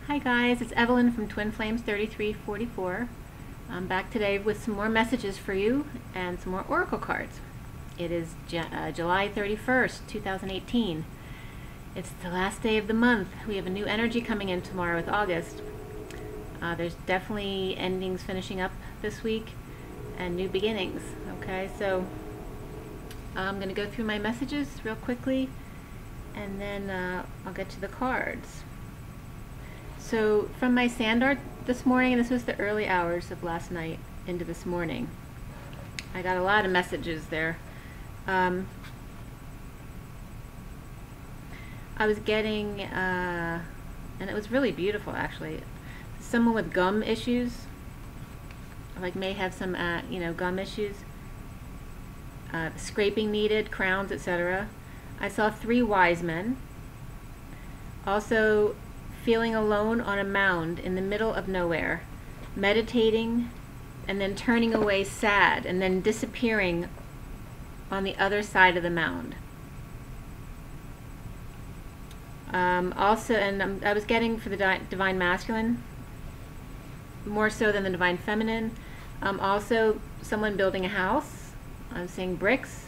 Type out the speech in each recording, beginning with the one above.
Hi guys, it's Evelyn from Twin Flames 3344. I'm back today with some more messages for you and some more oracle cards. It is July 31st, 2018. It's the last day of the month. We have a new energy coming in tomorrow with August. There's definitely endings finishing up this week and new beginnings. Okay, so I'm going to go through my messages real quickly and then I'll get to the cards. So from my sand art this morning, and this was the early hours of last night into this morning, I got a lot of messages there. I was getting, and it was really beautiful actually, someone with gum issues, like may have some, gum issues, scraping needed, crowns, etc. I saw 3 wise men. Also, feeling alone on a mound in the middle of nowhere, meditating, and then turning away sad, and then disappearing on the other side of the mound. I was getting for the Divine Masculine, more so than the Divine Feminine. Also, someone building a house. I'm seeing bricks.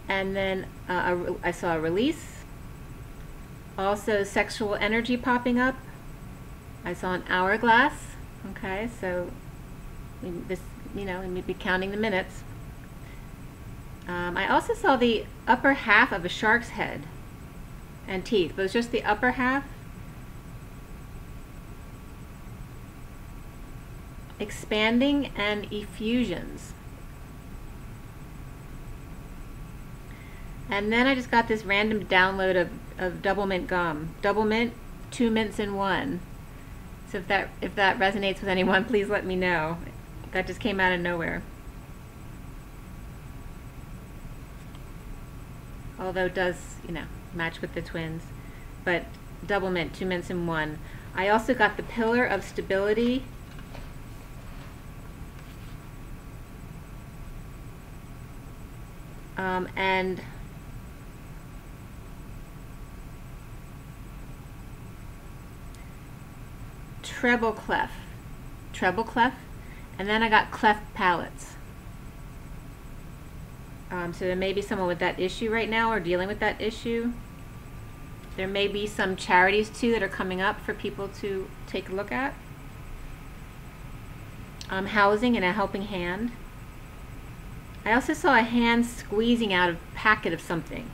And then I saw a release. Also, sexual energy popping up. I saw an hourglass. Okay, so we may be counting the minutes. I also saw the upper half of a shark's head and teeth, but it was just the upper half. Expanding and effusions. And then I just got this random download of double mint gum. Double mint, 2 mints in 1. So if that resonates with anyone, please let me know. That just came out of nowhere. Although it does, match with the twins. But double mint, 2 mints in 1. I also got the pillar of stability. And treble clef, and then I got cleft palates. So there may be someone with that issue right now or dealing with that issue. There may be some charities too that are coming up for people to take a look at. Housing and a helping hand. I also saw a hand squeezing out a packet of something.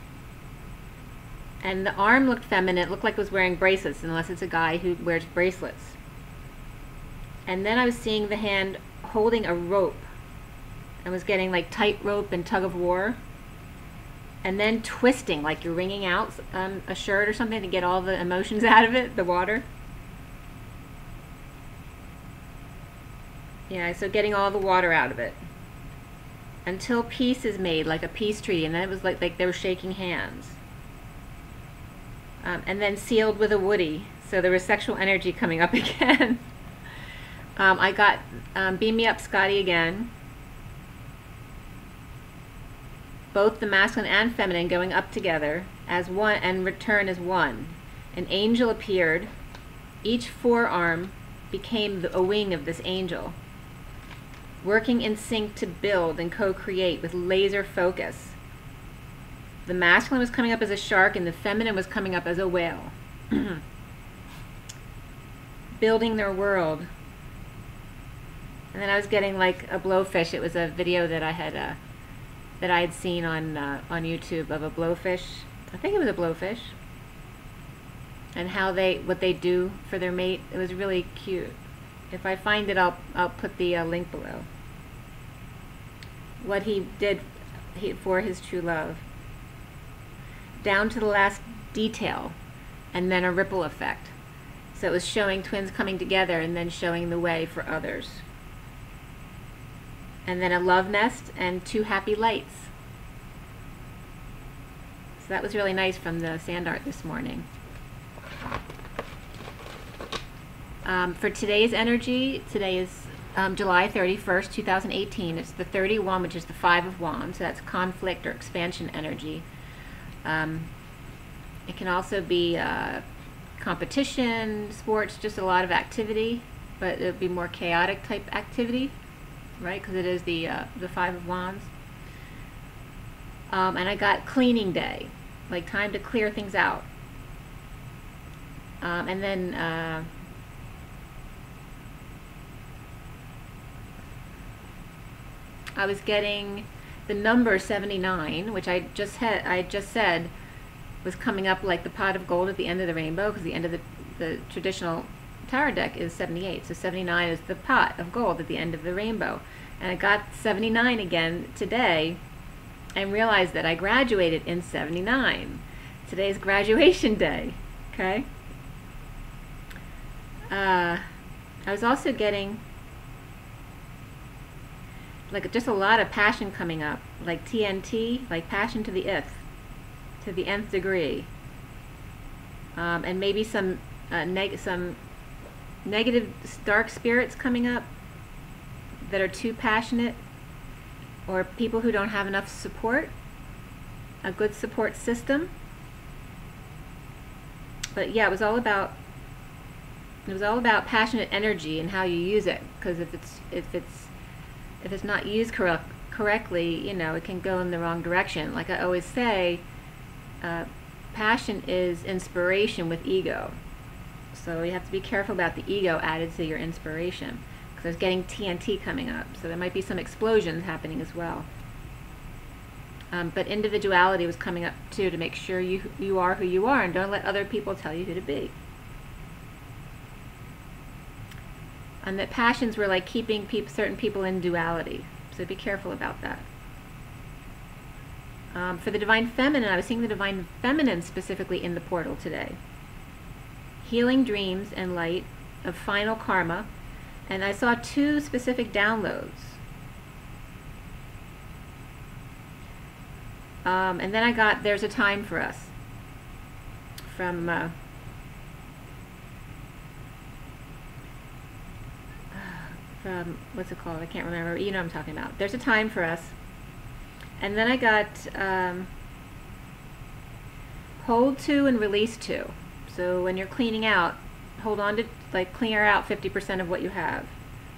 And the arm looked feminine. It looked like it was wearing bracelets, unless it's a guy who wears bracelets. And then I was seeing the hand holding a rope. I was getting like tightrope and tug of war. And then twisting, like you're wringing out a shirt or something to get all the emotions out of it, the water. Yeah, so getting all the water out of it. Until peace is made, like a peace treaty. And then it was like they were shaking hands. And then sealed with a woody. So there was sexual energy coming up again. I got Beam Me Up Scotty again. Both the masculine and feminine going up together as one and return as one. An angel appeared. Each forearm became a wing of this angel. Working in sync to build and co-create with laser focus. The masculine was coming up as a shark and the feminine was coming up as a whale. Building their world. And then I was getting like a blowfish. It was a video that I had seen on YouTube of a blowfish. I think it was a blowfish. And what they do for their mate. It was really cute. If I find it, I'll put the link below. What he did for his true love. Down to the last detail, and then a ripple effect. So it was showing twins coming together and then showing the way for others. And then a love nest and 2 happy lights. So that was really nice from the sand art this morning. For today's energy, today is July 31st, 2018. It's the 31, which is the 5 of Wands. So that's conflict or expansion energy. It can also be competition, sports, just a lot of activity, but it would be more chaotic type activity, right? Because it is the Five of Wands. And I got cleaning day, like time to clear things out. And then I was getting the number 79, which I just said was coming up like the pot of gold at the end of the rainbow, because the end of the traditional tarot deck is 78. So 79 is the pot of gold at the end of the rainbow. And I got 79 again today and realized that I graduated in 79. Today's graduation day, okay? I was also getting like just a lot of passion coming up, like TNT, like passion to the nth degree, and maybe some negative dark spirits coming up that are too passionate, or people who don't have enough support, a good support system. But yeah, it was all about passionate energy and how you use it, because if it's not used correctly, you know, it can go in the wrong direction. Like I always say, passion is inspiration with ego. So you have to be careful about the ego added to your inspiration, because there's getting TNT coming up. So there might be some explosions happening as well. But individuality was coming up too, to make sure you are who you are and don't let other people tell you who to be. And that passions were like keeping certain people in duality. So be careful about that. For the Divine Feminine, I was seeing the Divine Feminine specifically in the portal today. Healing dreams and light of final karma. And I saw 2 specific downloads. And then I got There's a Time for Us from what's it called? I can't remember. You know what I'm talking about. There's a Time for Us. And then I got Hold To and Release To. So when you're cleaning out, hold on to, like, clear out 50% of what you have.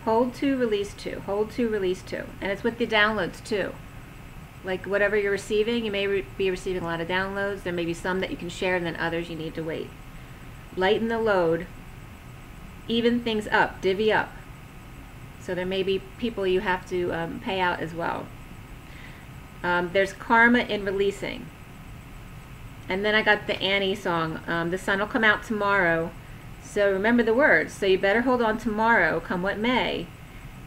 Hold To, Release To. Hold To, Release To. And it's with the downloads too. Like whatever you're receiving, you may be receiving a lot of downloads. There may be some that you can share, and then others you need to wait. Lighten the load. Even things up. Divvy up. So there may be people you have to pay out as well. There's karma in releasing. And then I got the Annie song. The sun will come out tomorrow. So remember the words. So you better hold on tomorrow, come what may,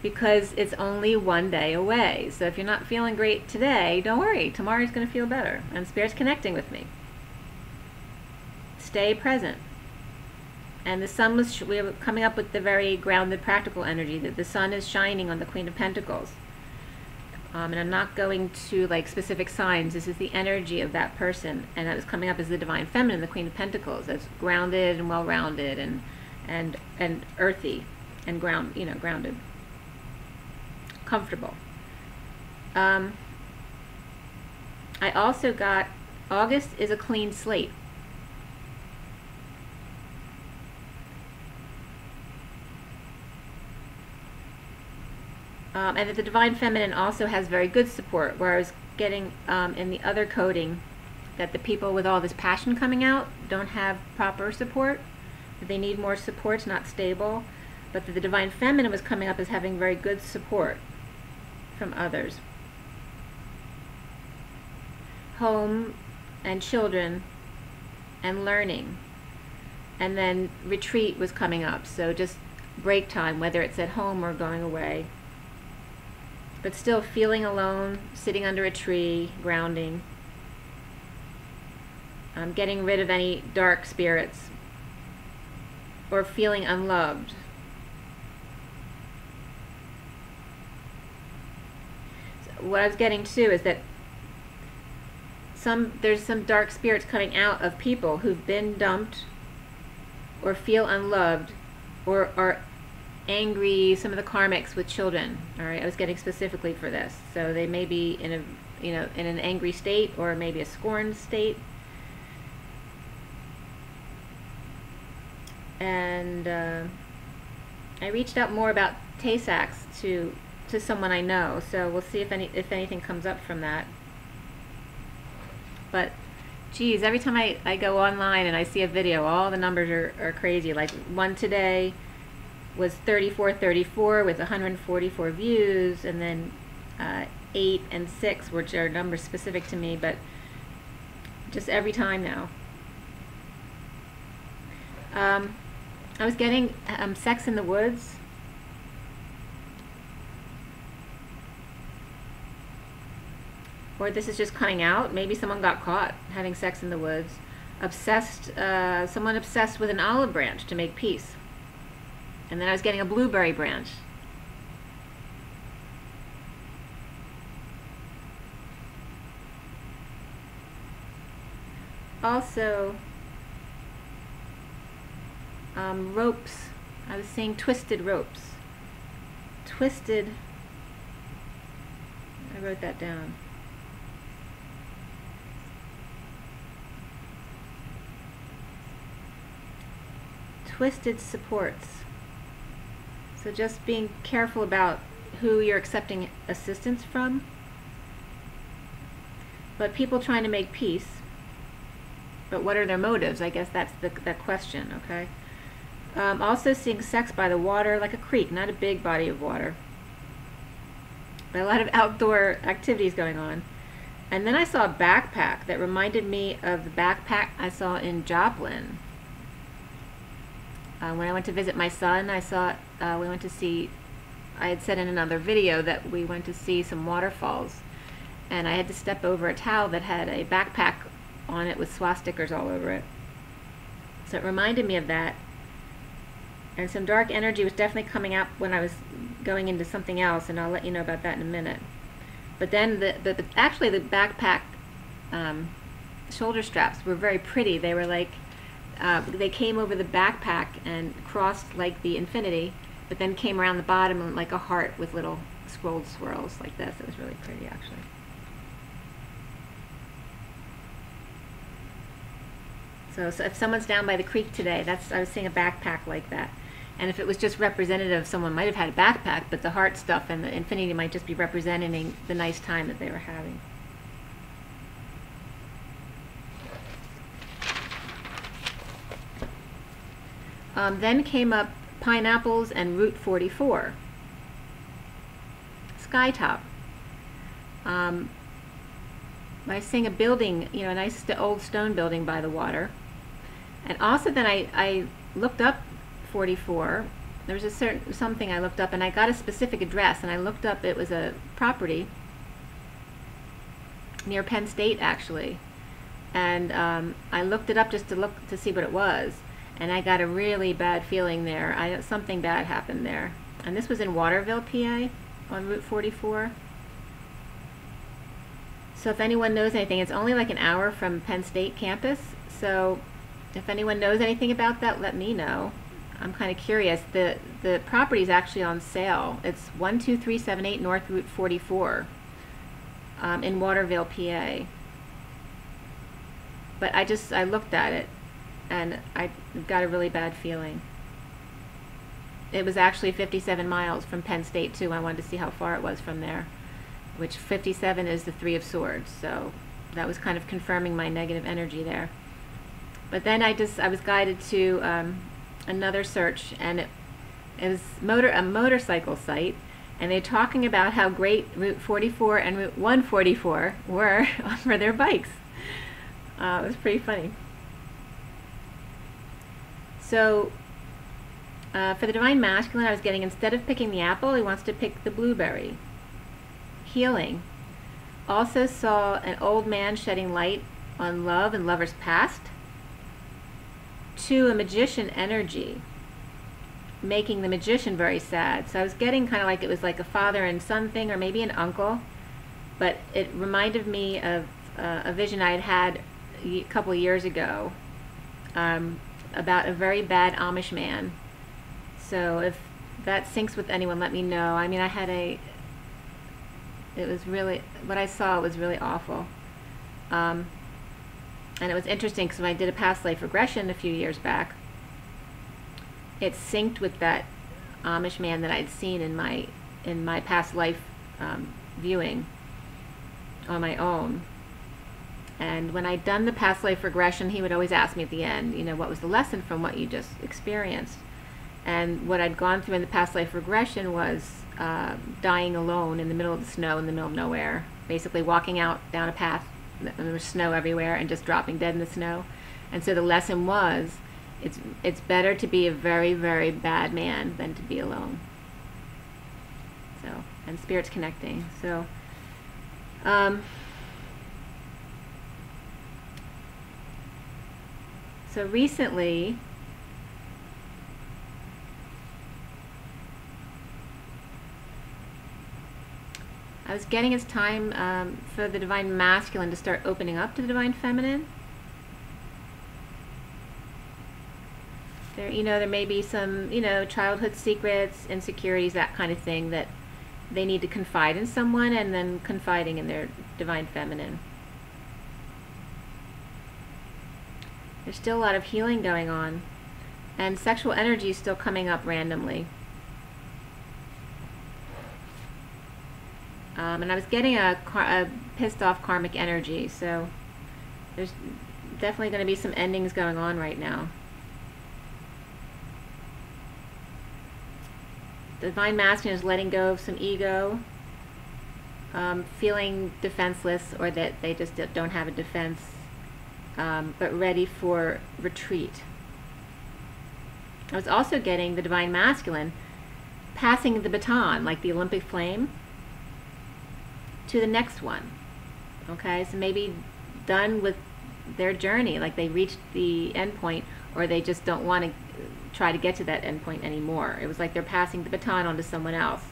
because it's only one day away. So if you're not feeling great today, don't worry. Tomorrow's going to feel better. And Spirit's connecting with me. Stay present. And the sun was, we were coming up with the very grounded, practical energy that the sun is shining on the Queen of Pentacles. And I'm not going to like specific signs. This is the energy of that person, and that was coming up as the Divine Feminine, the Queen of Pentacles, that's grounded and well-rounded and earthy and grounded, comfortable. I also got August is a clean slate. And that the Divine Feminine also has very good support, where I was getting in the other coding that the people with all this passion coming out don't have proper support, that they need more support, it's not stable, but that the Divine Feminine was coming up as having very good support from others. Home and children and learning. And then retreat was coming up, so just break time, whether it's at home or going away. But still feeling alone, sitting under a tree, grounding. Getting rid of any dark spirits. Or feeling unloved. So what I was getting to is that there's some dark spirits coming out of people who've been dumped or feel unloved or are angry, some of the karmics with children. All right, I was getting specifically for this. So they may be in in an angry state, or maybe a scorned state. And I reached out more about Tay-Sachs to someone I know, so we'll see if anything comes up from that. But geez, every time I go online and I see a video, all the numbers are crazy. Like one today was 3434 with 144 views, and then 8 and 6, which are numbers specific to me, but just every time now. I was getting sex in the woods. Or this is just coming out. Maybe someone got caught having sex in the woods. Someone obsessed with an olive branch to make peace. And then I was getting a blueberry branch. Also, ropes. I was seeing twisted ropes. Twisted. I wrote that down. Twisted supports. So just being careful about who you're accepting assistance from. But people trying to make peace. But what are their motives? I guess that's the question, okay? Also seeing sex by the water, like a creek, not a big body of water. But a lot of outdoor activities going on. And then I saw a backpack that reminded me of the backpack I saw in Joplin. When I went to visit my son, I saw, we went to see, I had said in another video that we went to see some waterfalls. And I had to step over a towel that had a backpack on it with swastikas all over it. So it reminded me of that. And some dark energy was definitely coming out when I was going into something else, and I'll let you know about that in a minute. But then actually the backpack shoulder straps were very pretty. They were like, they came over the backpack and crossed like the infinity, but then came around the bottom like a heart with little scrolled swirls like this. It was really pretty, actually. So if someone's down by the creek today, I was seeing a backpack like that. And if it was just representative, someone might have had a backpack, but the heart stuff and the infinity might just be representing the nice time that they were having. Then came up pineapples and Route 44. Skytop. I was seeing a building, you know, a nice old stone building by the water. And also then I looked up 44. There was something I looked up, and I got a specific address, and I looked up, it was a property near Penn State, actually. And I looked it up just to see what it was, and I got a really bad feeling there. Something bad happened there. And this was in Waterville, PA, on Route 44. So if anyone knows anything, it's only like an hour from Penn State campus. So if anyone knows anything about that, let me know. I'm kind of curious. The property is actually on sale. It's 12378 North Route 44 in Waterville, PA. But I looked at it, and I got a really bad feeling. It was actually 57 miles from Penn State, too. I wanted to see how far it was from there, which 57 is the Three of Swords. So that was kind of confirming my negative energy there. But then I was guided to another search, and it was a motorcycle site, and they're talking about how great Route 44 and Route 144 were for their bikes. It was pretty funny. So for the Divine Masculine, I was getting, instead of picking the apple, he wants to pick the blueberry. Healing. Also saw an old man shedding light on love and lovers past. To a magician energy, making the magician very sad. So I was getting kind of like it was like a father and son thing, or maybe an uncle, but it reminded me of a vision I had a couple of years ago about a very bad Amish man. So if that syncs with anyone, let me know. I mean, it was really, what I saw was really awful. And it was interesting because when I did a past life regression a few years back, it synced with that Amish man that I'd seen in my past life viewing on my own. And when I'd done the past life regression, he would always ask me at the end, what was the lesson from what you just experienced? And what I'd gone through in the past life regression was dying alone in the middle of the snow, in the middle of nowhere, basically walking out down a path, and there was snow everywhere, and just dropping dead in the snow. And so the lesson was, it's better to be a very, very bad man than to be alone. So, and Spirit's connecting. So, so recently, I was getting it's time for the Divine Masculine to start opening up to the Divine Feminine. There may be some, childhood secrets, insecurities, that kind of thing, that they need to confide in someone, and then confiding in their Divine Feminine. There's still a lot of healing going on, and sexual energy is still coming up randomly. And I was getting a pissed off karmic energy, so there's definitely going to be some endings going on right now. The Divine Masculine is letting go of some ego, feeling defenseless, or that they just don't have a defense, but ready for retreat. I was also getting the Divine Masculine passing the baton, like the Olympic flame, to the next one. Okay, so maybe done with their journey, like they reached the end point, or they just don't want to try to get to that end point anymore. It was like they're passing the baton on to someone else.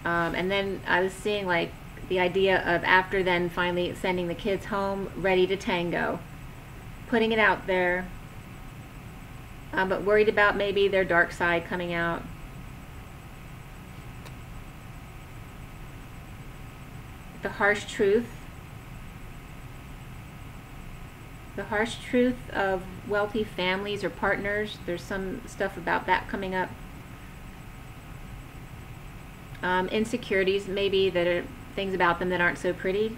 And then I was seeing like the idea of, after then finally sending the kids home ready to tango, putting it out there, but worried about maybe their dark side coming out. The harsh truth of wealthy families or partners. There's some stuff about that coming up. Insecurities, maybe, that are things about them that aren't so pretty,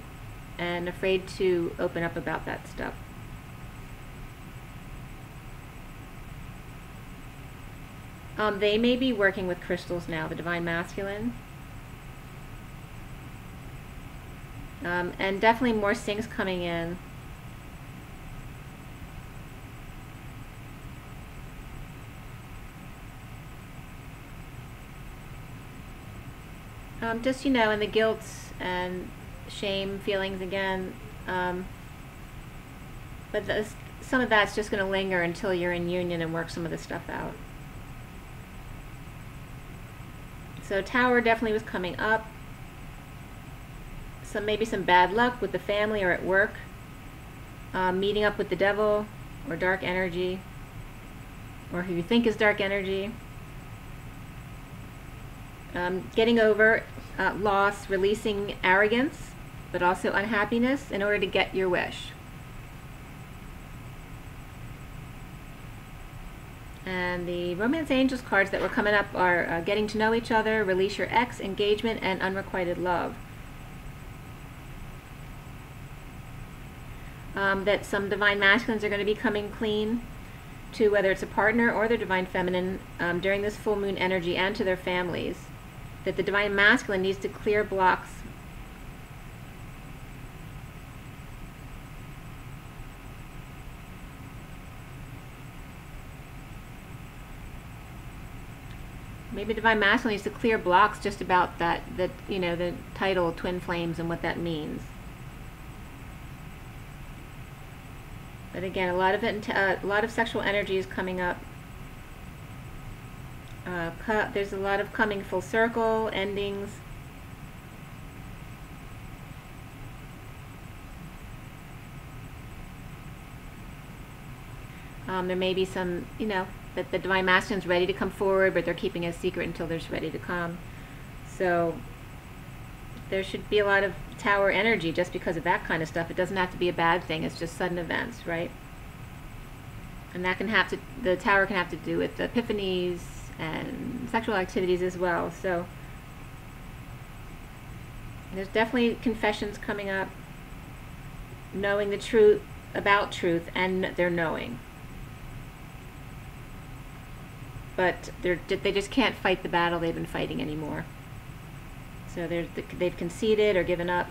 and afraid to open up about that stuff. They may be working with crystals now, the Divine Masculine. And definitely more things coming in. Just, and the guilt and shame feelings again. But some of that's just going to linger until you're in union and work some of this stuff out. So Tower definitely was coming up. Maybe some bad luck with the family or at work. Meeting up with the devil or dark energy, or who you think is dark energy. Getting over loss, releasing arrogance, but also unhappiness in order to get your wish. And the Romance Angels cards that were coming up are getting to know each other, release your ex, engagement, and unrequited love. That some Divine Masculines are going to be coming clean to whether it's a partner or their Divine Feminine during this full moon energy, and to their families. That the Divine Masculine needs to clear blocks maybe Divine Masculine needs to clear blocks just about the title Twin Flames and what that means. But again, a lot of sexual energy is coming up. There's a lot of coming full circle, endings. There may be some, that the Divine Masculine's ready to come forward, but they're keeping it a secret until they're ready to come. So there should be a lot of tower energy just because of that kind of stuff. It doesn't have to be a bad thing. It's just sudden events, right? And that can have to, the tower can have to do with epiphanies and sexual activities as well. So there's definitely confessions coming up, knowing the truth about truth, and they're knowing. But they just can't fight the battle they've been fighting anymore. So they've conceded or given up.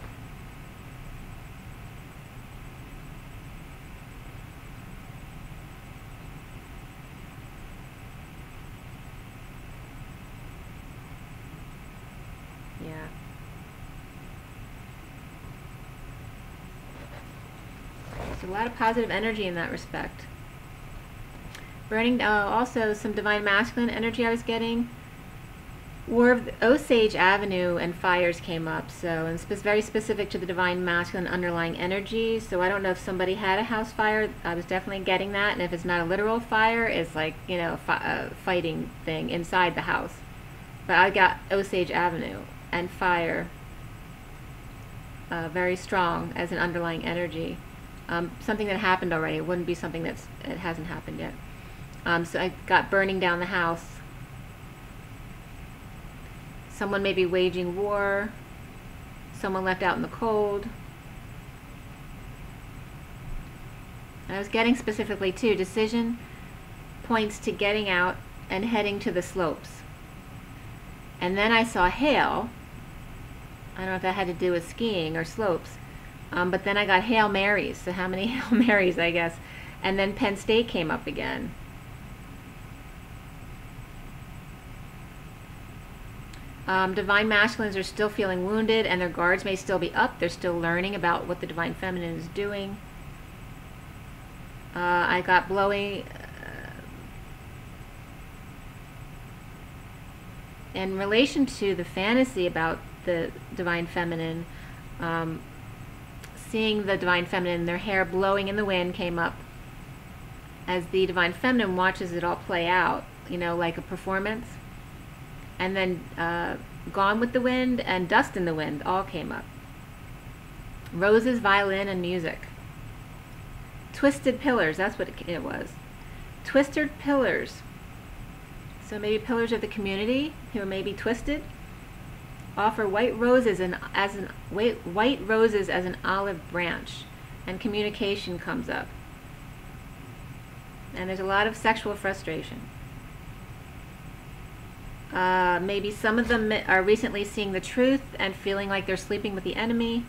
Yeah. So a lot of positive energy in that respect. Burning, also some divine masculine energy I was getting. War of the Osage Avenue and fires came up, so, and very specific to the divine masculine underlying energy. So I don't know if somebody had a house fire. I was definitely getting that, and if it's not a literal fire, it's like, you know, a fighting thing inside the house. But I got Osage Avenue and fire very strong as an underlying energy. Something that happened already. It wouldn't be something it hasn't happened yet. So I got burning down the house. Someone may be waging war. Someone left out in the cold. I was getting specifically too, decision points to getting out and heading to the slopes. And then I saw hail. I don't know if that had to do with skiing or slopes. But then I got Hail Marys. So how many Hail Marys, I guess. And then Penn State came up again. Divine masculines are still feeling wounded, and their guards may still be up. They're still learning about what the divine feminine is doing. I got blowing. In relation to the fantasy about the divine feminine, seeing the divine feminine, their hair blowing in the wind came up as the divine feminine watches it all play out, you know, like a performance. And then Gone with the Wind and Dust in the Wind all came up. Roses, violin, and music. Twisted pillars, that's what it was. Twisted pillars. So maybe pillars of the community who may be twisted. Offer white roses as an olive branch, and communication comes up. And there's a lot of sexual frustration. Maybe some of them are recently seeing the truth and feeling like they're sleeping with the enemy,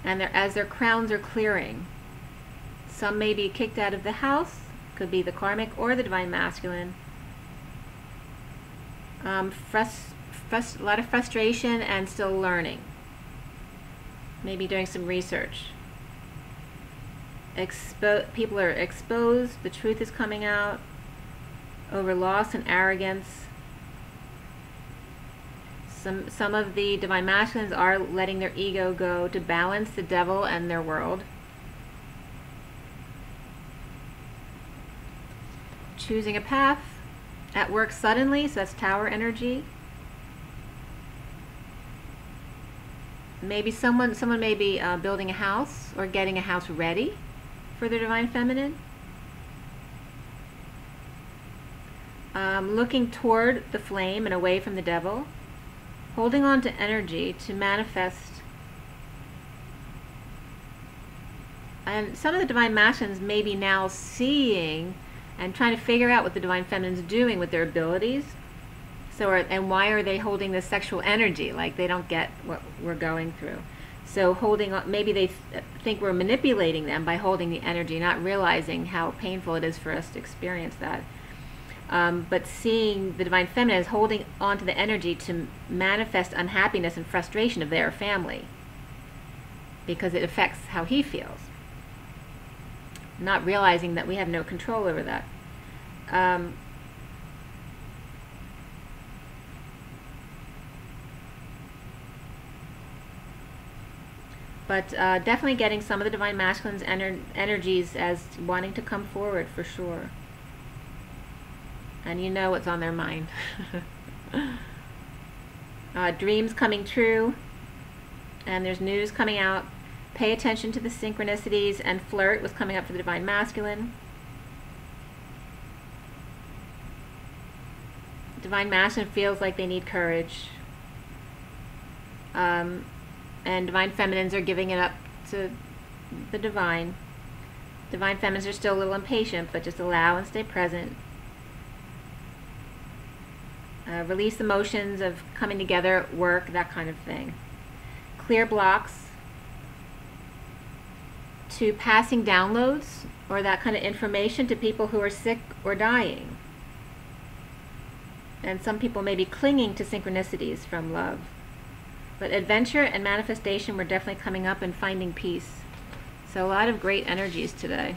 and as their crowns are clearing. Some may be kicked out of the house, could be the karmic or the divine masculine. A lot of frustration and still learning. Maybe doing some research. People are exposed, the truth is coming out, over loss and arrogance. Some of the divine masculines are letting their ego go to balance the devil and their world. Choosing a path. At work suddenly, so that's tower energy. Maybe someone may be building a house or getting a house ready for the divine feminine. Looking toward the flame and away from the devil. Holding on to energy to manifest. And some of the divine masculines may be now seeing and trying to figure out what the divine feminine is doing with their abilities. So, and why are they holding this sexual energy? Like they don't get what we're going through. So holding on, maybe they think we're manipulating them by holding the energy, not realizing how painful it is for us to experience that. But seeing the divine feminine as holding on to the energy to manifest unhappiness and frustration of their family, because it affects how he feels. Not realizing that we have no control over that. But definitely getting some of the divine masculine's energies as wanting to come forward for sure. And you know what's on their mind. Dreams coming true. And there's news coming out. Pay attention to the synchronicities, and flirt was coming up for the Divine Masculine. Divine Masculine feels like they need courage. And Divine Feminines are giving it up to the Divine. Divine Feminines are still a little impatient, but just allow and stay present. Release emotions of coming together, work, that kind of thing. Clear blocks to passing downloads or that kind of information to people who are sick or dying. And some people may be clinging to synchronicities from love. But adventure and manifestation were definitely coming up, and finding peace. So a lot of great energies today.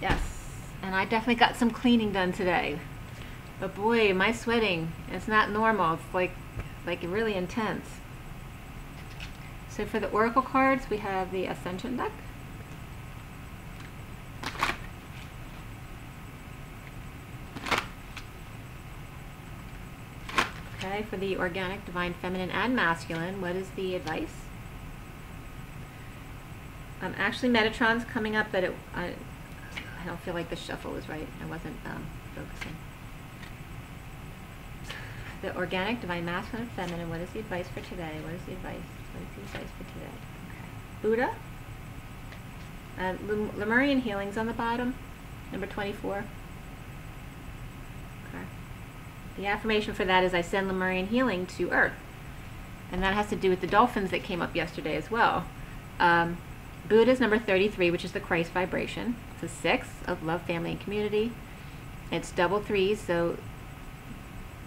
Yes, and I definitely got some cleaning done today. But boy, my sweating, it's not normal. It's like really intense. So for the Oracle cards, we have the Ascension deck. Okay, for the Organic, Divine, Feminine, and Masculine, what is the advice? Actually, Metatron's coming up, but I don't feel like the shuffle was right. I wasn't focusing. The Organic, Divine, Masculine, and Feminine, what is the advice for today? What is the advice? What is the advice for today? Okay. Buddha. Lemurian Healings on the bottom, number 24. Okay. The affirmation for that is, I send Lemurian healing to Earth. And that has to do with the dolphins that came up yesterday as well. Buddha's number 33, which is the Christ vibration. It's a 6 of love, family, and community. It's double 3s, so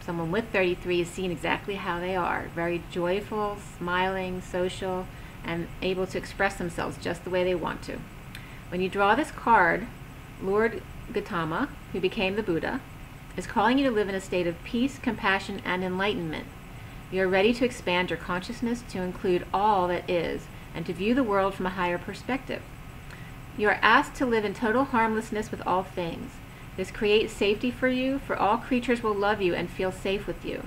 someone with 33 is seen exactly how they are. Very joyful, smiling, social, and able to express themselves just the way they want to. When you draw this card, Lord Gautama, who became the Buddha, is calling you to live in a state of peace, compassion, and enlightenment. You are ready to expand your consciousness to include all that is, and to view the world from a higher perspective. You are asked to live in total harmlessness with all things. This creates safety for you, for all creatures will love you and feel safe with you.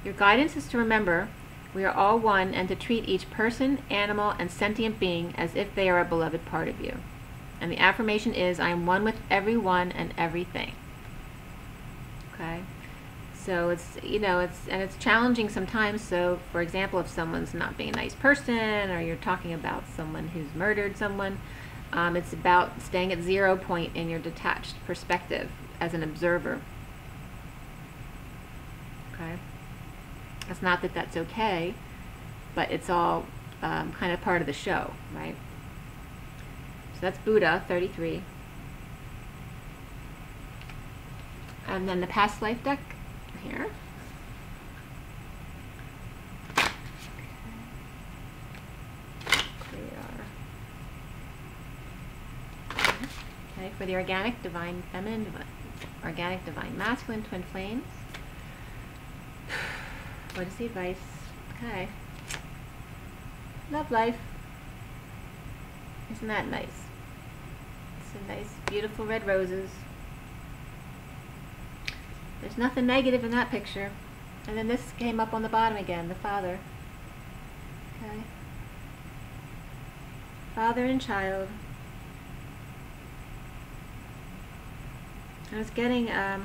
Your guidance is to remember we are all one, and to treat each person, animal, and sentient being as if they are a beloved part of you. And the affirmation is, I am one with everyone and everything. Okay? So it's, it's challenging sometimes. So, for example, if someone's not being a nice person, or you're talking about someone who's murdered someone, it's about staying at 0 point in your detached perspective as an observer. Okay? It's not that that's okay, but it's all kind of part of the show, right? So that's Buddha, 33. And then the past life deck here. Okay, for the Organic, Divine, Feminine, Organic, Divine, Masculine, Twin Flames. What is the advice? Okay. Love life. Isn't that nice? Some nice, beautiful red roses. There's nothing negative in that picture. And then this came up on the bottom again, the father. Okay. Father and child. I was getting, I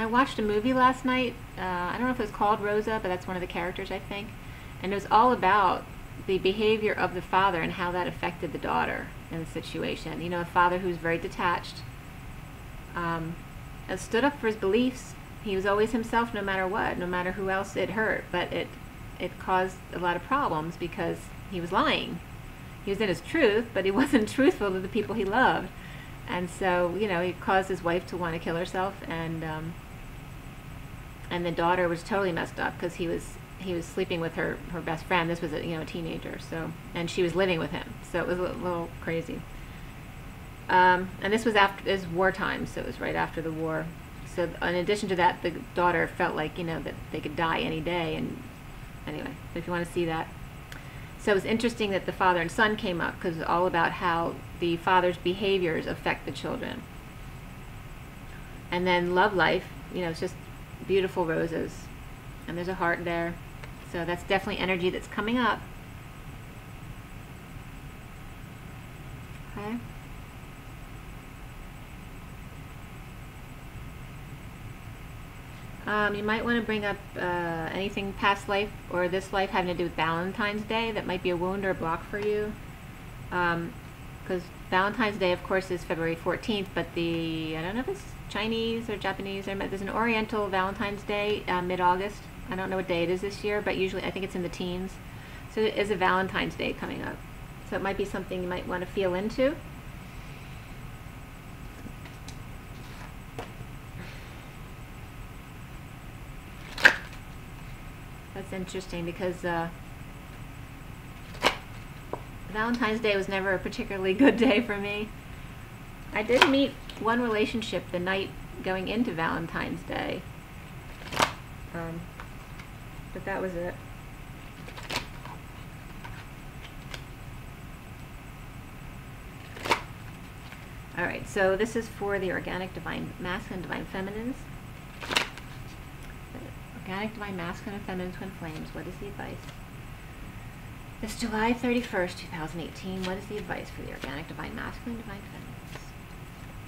watched a movie last night. I don't know if it was called Rosa, but that's one of the characters, I think. And it was all about the behavior of the father and how that affected the daughter in the situation. You know, a father who's very detached, stood up for his beliefs. He was always himself no matter what, no matter who else it hurt. But it caused a lot of problems because he was lying. He was in his truth, but he wasn't truthful to the people he loved. And so, you know, he caused his wife to want to kill herself, and the daughter was totally messed up because he was sleeping with her best friend. This was a teenager, so, and she was living with him, so it was a little crazy. And this was wartime, so it was right after the war. So in addition to that, the daughter felt like that they could die any day. And anyway, if you want to see that. So it's interesting that the father and son came up, because it's all about how the father's behaviors affect the children. And then love life, you know, it's just beautiful roses. And there's a heart there. So that's definitely energy that's coming up. Okay. You might want to bring up anything past life or this life having to do with Valentine's Day. That might be a wound or a block for you. Because Valentine's Day, of course, is February 14th, but I don't know if it's Chinese or Japanese. There's an Oriental Valentine's Day, mid-August. I don't know what day it is this year, but usually I think it's in the teens. So it is a Valentine's Day coming up. So it might be something you might want to feel into. That's interesting, because Valentine's Day was never a particularly good day for me. I did meet one relationship the night going into Valentine's Day, but that was it. Alright, so this is for the organic divine masculine, divine feminines. Organic divine masculine and feminine twin flames. What is the advice? It's July 31st, 2018. What is the advice for the organic divine masculine, divine feminines?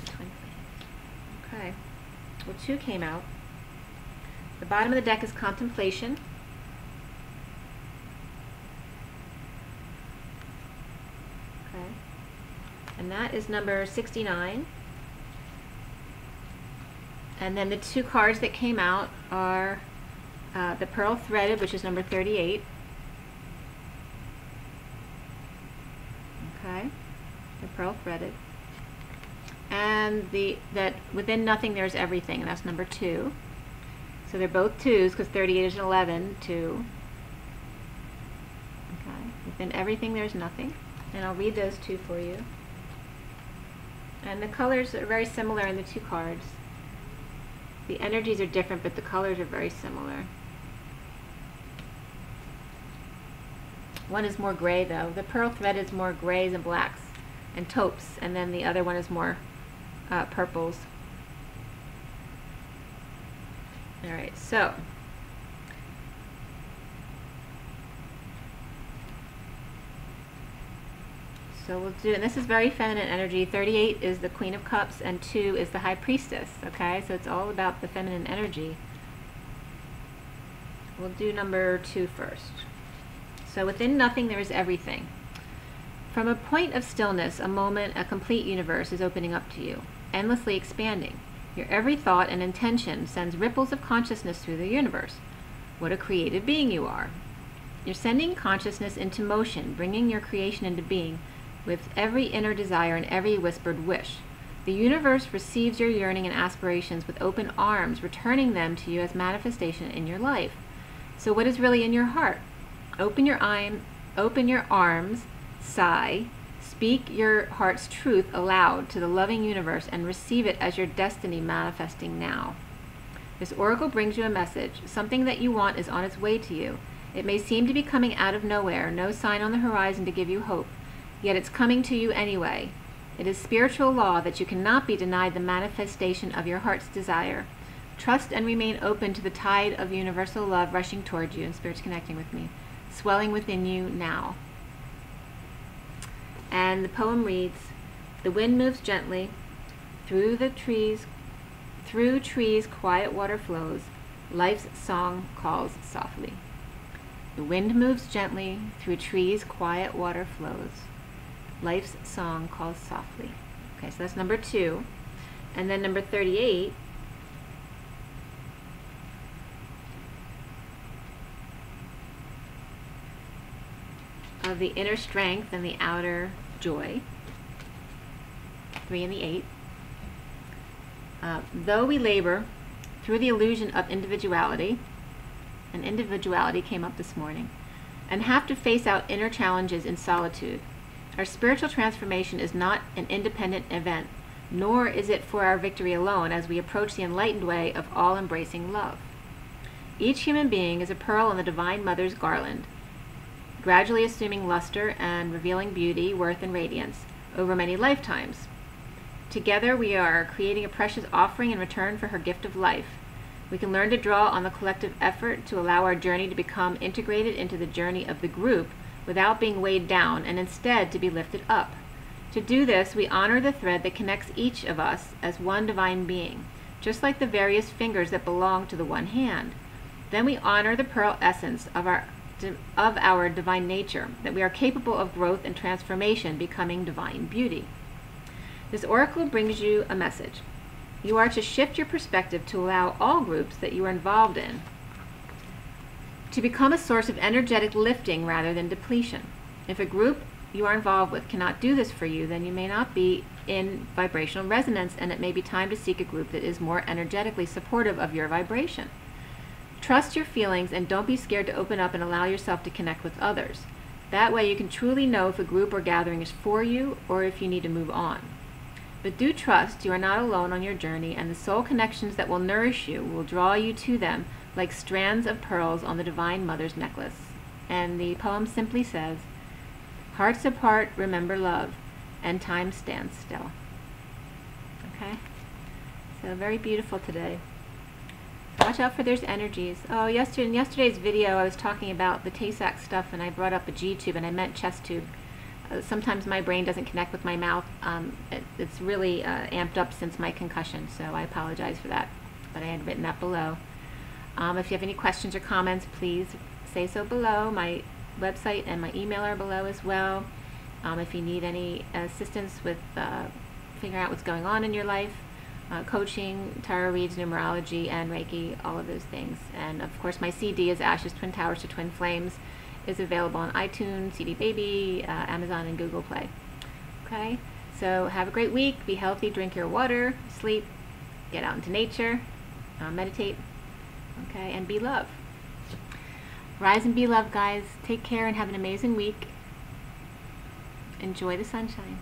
Twin flames. Okay. Well, 2 came out. The bottom of the deck is contemplation. Okay. And that is number 69. And then the 2 cards that came out are the Pearl Threaded, which is number 38. Okay, the Pearl Threaded. And that Within Nothing There's Everything, and that's number 2. So they're both 2s, because 38 is an 11, 2. Okay, within everything there's nothing. And I'll read those 2 for you. And the colors are very similar in the 2 cards. The energies are different, but the colors are very similar. One is more gray, though. The Pearl Thread is more grays and blacks and taupes, and then the other one is more purples. Alright, so we'll do, and this is very feminine energy. 38 is the Queen of Cups, and 2 is the High Priestess. Okay, so it's all about the feminine energy. We'll do number 2 first. So within nothing there is everything. From a point of stillness, a moment, a complete universe is opening up to you, endlessly expanding. Your every thought and intention sends ripples of consciousness through the universe. What a creative being you are. You're sending consciousness into motion, bringing your creation into being with every inner desire and every whispered wish. The universe receives your yearning and aspirations with open arms, returning them to you as manifestation in your life. So what is really in your heart? Open your arms, sigh, speak your heart's truth aloud to the loving universe, and receive it as your destiny manifesting now. This oracle brings you a message. Something that you want is on its way to you. It may seem to be coming out of nowhere, no sign on the horizon to give you hope, yet it's coming to you anyway. It is spiritual law that you cannot be denied the manifestation of your heart's desire. Trust and remain open to the tide of universal love rushing toward you, and Spirit's connecting with me, swelling within you now. And the poem reads, the wind moves gently, through trees quiet water flows, life's song calls softly. The wind moves gently, through trees quiet water flows, life's song calls softly. Okay, so that's number 2. And then number 38, of the inner strength and the outer joy. 3 and the 8. Though we labor through the illusion of individuality, and individuality came up this morning, and have to face out inner challenges in solitude, our spiritual transformation is not an independent event, nor is it for our victory alone as we approach the enlightened way of all-embracing love. Each human being is a pearl in the Divine Mother's garland, gradually assuming luster and revealing beauty, worth, and radiance over many lifetimes. Together we are creating a precious offering in return for her gift of life. We can learn to draw on the collective effort to allow our journey to become integrated into the journey of the group without being weighed down, and instead to be lifted up. To do this, we honor the thread that connects each of us as one divine being, just like the various fingers that belong to the one hand. Then we honor the pearl essence of our divine nature, that we are capable of growth and transformation, becoming divine beauty. This oracle brings you a message. You are to shift your perspective to allow all groups that you are involved in to become a source of energetic lifting rather than depletion. If a group you are involved with cannot do this for you, then you may not be in vibrational resonance, and it may be time to seek a group that is more energetically supportive of your vibration. Trust your feelings and don't be scared to open up and allow yourself to connect with others. That way you can truly know if a group or gathering is for you or if you need to move on. But do trust you are not alone on your journey, and the soul connections that will nourish you will draw you to them like strands of pearls on the Divine Mother's necklace. And the poem simply says, "Hearts apart, remember love, and time stands still." Okay? So very beautiful today. Watch out for those energies. Oh, in yesterday's video I was talking about the Tay-Sachs stuff, and I brought up a G-tube and I meant chest tube. Sometimes my brain doesn't connect with my mouth. It's really amped up since my concussion, so I apologize for that. But I had written that below. If you have any questions or comments, please say so below. My website and my email are below as well. If you need any assistance with figuring out what's going on in your life, coaching, tarot reads, numerology, and Reiki, all of those things. And of course my CD is Ashes, Twin Towers to Twin Flames, is available on iTunes, CD Baby, Amazon, and Google Play. Okay, so have a great week. Be healthy, drink your water, sleep, get out into nature, meditate, okay, and be love. Rise and be love, guys. Take care and have an amazing week. Enjoy the sunshine.